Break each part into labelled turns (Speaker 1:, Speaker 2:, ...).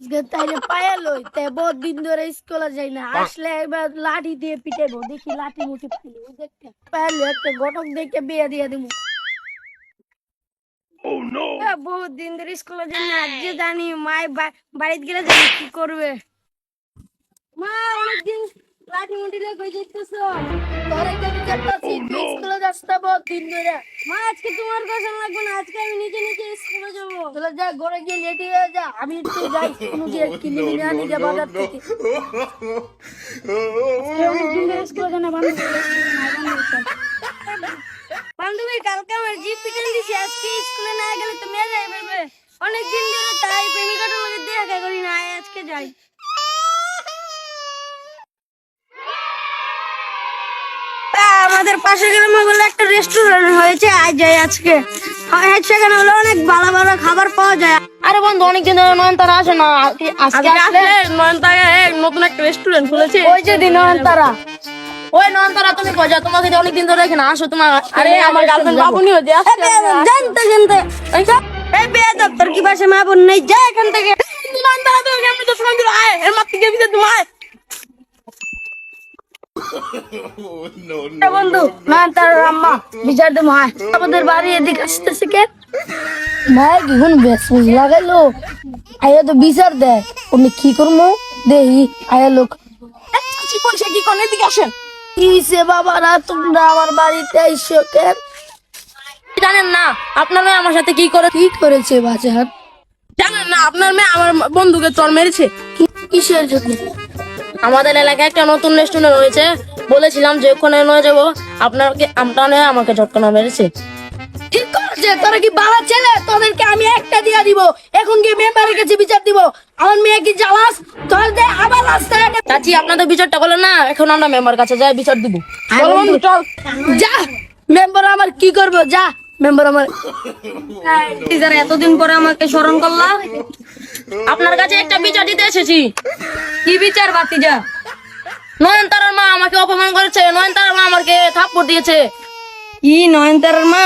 Speaker 1: আজকে তাইলে পায়া লই তে বহুত দিন ধরে স্কুলে যাই না, আসলে এবার লাঠি দিয়ে পিটাইবো, দেখি লাঠি মুঠি পাইলে দেখতে পাইলে একটা ঘটক দেখে বিয়ে দিয়ে দিব। বহুত দিন ধরে স্কুলে যাই না, আজ যে জানি মায় বাড়িতে গেলে জানি কি করবে। মা অনেকদিন লাঠি মুঠি দিয়ে কই যাইতেছ? তোরে কে বিচারতাছি তুই স্কুলে যাস না বহুত দিন ধরে। মা আজকে তোমার কথা লাগবে না, আজকে আমি নিজে নিজে স্কুলে যাব। তাহলে যা ঘরে গিয়ে লেটি হয়ে যা, আমি একটু যাই কোনো যে কিনে নিয়ে আনি যা বাজার থেকে। অনেকদিন ধরে স্কুলে যাই না বান্ধবী, কালকে আমার জিপ পিটান দিছি, আজকে স্কুলে না গেলে তো মেয়ে যাই বলবে। অনেকদিন ধরে তাই প্রেমিকাটার লগে দেখা করি না, আজকে যাই। আমাদের পাশে গ্রামে বলে একটা রেস্টুরেন্ট হয়েছে, আজ যাই আজকে। সেখানে হলো অনেক ভালো ভালো খাবার পাওয়া যায়।
Speaker 2: আরে বন্ধু, অনেকদিন ধরে নয়নতারা আসে না, আজকে আসলে নয়নতারা নতুন একটা রেস্টুরেন্ট খুলেছে।
Speaker 1: ওই যে নয়নতারা,
Speaker 2: ওই নয়নতারা তুমি কই যাও? তোমাকে অনেকদিন ধরে এখানে আসো, তোমার আরে আমার গার্লফ্রেন্ড বাবুনি হয়ে যায়।
Speaker 1: জানতে জানতে এই বেয়াদব, তোর কি পাশে মা বোন নেই? যা এখান থেকে।
Speaker 2: নয়নতারা তো এমনি তো শুনাই দিল, আয় এর মাত্র গিয়ে দিতে তোমায়।
Speaker 1: বন্ধু নয়নতারা আম্মা বিচার দেবো, আয় আমাদের বাড়ি এদিকে আসতেছে কে? ভাই এখন বেশ লাগাইলো, আয়া তো বিচার দেয়, আমি কি করবো দেহি আয়া লোক।
Speaker 2: কি করছে, কি কোন এদিকে আসেন।
Speaker 1: কিসে বাবারা তোমরা আমার বাড়িতে আইসো কেন?
Speaker 2: জানেন না আপনার মেয়ে আমার সাথে কি করে?
Speaker 1: কি করেছে বাচ্চা?
Speaker 2: জানেন না আপনার মেয়ে আমার বন্ধুকে চর মেরেছে।
Speaker 1: কিসের জন্য?
Speaker 2: আমাদের এলাকায় একটা নতুন রেস্টুরেন্ট হয়েছে, বলেছিলাম যে ওখানে নিয়ে যাবো, আপনাকে আমটা আমাকে ঝটকানা মেরেছে।
Speaker 1: ঠিক করেছে, তোরা কি বাবা ছেলে? তোদেরকে আমি একটা দিয়া দিব, এখন কি মেম্বারের কাছে বিচার দিব? আমার মেয়ে কি জ্বালাস? তোর দে আবার রাস্তায়
Speaker 2: চাচি আপনাদের বিচারটা করলেন না, এখন আমরা মেম্বার কাছে যাই বিচার দিব।
Speaker 1: চল বন্ধু, চল। যা মেম্বার আমার কি করবো, যা মেম্বার আমার।
Speaker 2: এতদিন পরে আমাকে স্মরণ করলা, আপনার কাছে একটা বিচার দিতে এসেছি।
Speaker 1: কি বিচার বাতিজা?
Speaker 2: নয়নতারার মা আমাকে অপমান করেছে, নয়নতারার মা আমাকে থাপ্পড় দিয়েছে।
Speaker 1: কি নয়নতারার মা?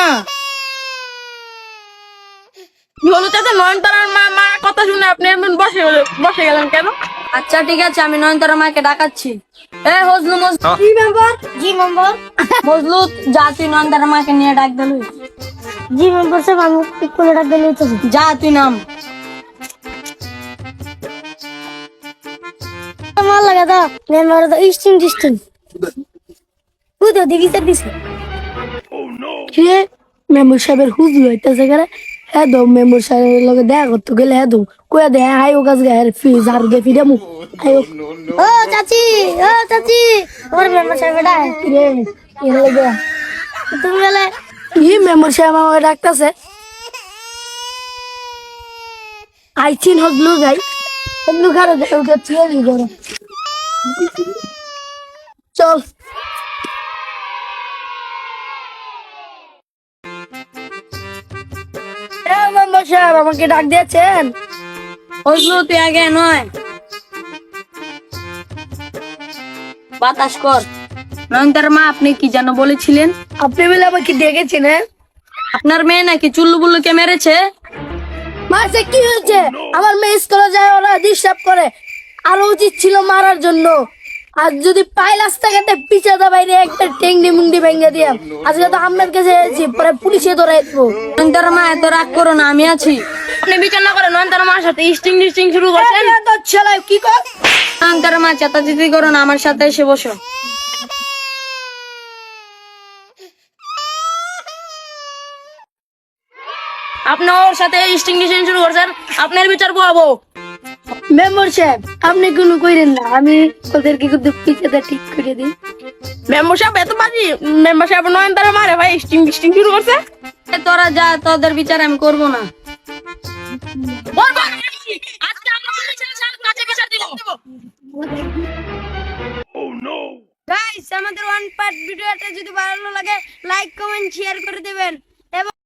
Speaker 2: বলো চাচা, নয়নতারার মা মা কথা শুনে আপনি এমন বসে গেলেন কেন?
Speaker 1: আচ্ছা ঠিক আছে, আমি নয়নতারা মাকে ডাকাচ্ছি। এ হজলু কি মেম্বার? জি মেম্বার। হজলু যা, তুই নয়নতারা মাকে নিয়ে ডাক দিলু। জি মেম্বার সাহেব, আমি কোলে ডাক দিলু। যা তুই নাম। আমার লাগা দাও মেম্বার তো ইস্টিং ডিস্টিং তুই তো দিবি স্যার দিছে। কে মেম্বার সাহেবের হুজুর হইতাছে করে? হ্যাঁ দো মেম্বার সাহেবের লগে দেখা করতে গেলে হ্যাঁ দো কয়ে দে হাই ও গাছ গায়ের ঝাড়ু দিয়ে ফিরে মুখ। ও চাচি, ও চাচি, তোমার মেম্বার সাহেব ডাক রে এর লগে তুমি গেলে কি? মেম্বার সাহেব আমাকে ডাকতেছে। আইছিন হজলু যাই হজলু ঘরে যাই ওকে চিয়ে করো। চল মেম্বার সাহেব আমাকে ডাক দিয়েছেন। হজলু তুই আগে নয় বাতাস কর।
Speaker 2: নয়নতারার মা আপনি কি যেন বলেছিলেন?
Speaker 1: আপনি বলে আমাকে ডেকেছেন? হ্যাঁ,
Speaker 2: আপনার মেয়ে নাকি চুল্লু বুল্লুকে মেরেছে।
Speaker 1: মাসে কি হয়েছে? আমার মেয়ে স্কুলে যায়, ওরা ডিস্টার্ব করে, আরো উচিত ছিল মারার জন্য। আর যদি পাই রাস্তাঘাটে পিছাতে বাইরে একটা টেংডি মুন্ডি ভেঙে দিয়ে, আজকে তো আমার কাছে এসেছি, পরে পুলিশে ধরে দেবো।
Speaker 2: নয়নতারার মা এত রাগ করো না, আমি আছি। আপনি বিচার না করে নয়নতারার মার সাথে ইস্টিং ডিস্টিং শুরু করছেন।
Speaker 1: তোর ছেলে কি কর?
Speaker 2: নয়নতারার মা চেতাচেতি করো না, আমার সাথে এসে বসো। আপনি ওর সাথে স্টিং ডিস্টিং শুরু করছেন, আপনার বিচার পাবো।
Speaker 1: মেম্বার সাহেব আপনি কোনো কইরেন না, আমি ওদেরকে কিন্তু পিছাতে ঠিক করে দিই।
Speaker 2: মেম্বার সাহেব এত বাজি, মেম্বার সাহেব নয়নতারার মারে ভাই স্টিং ডিস্টিং শুরু করছে।
Speaker 1: তোরা যা, তোদের বিচার আমি করবো না।
Speaker 2: আজকে আমরা পুলিশের কাছে বিচার দিব।
Speaker 1: গাইস আমাদের ওয়ান পার্ট ভিডিওটা যদি ভালো লাগে লাইক কমেন্ট শেয়ার করে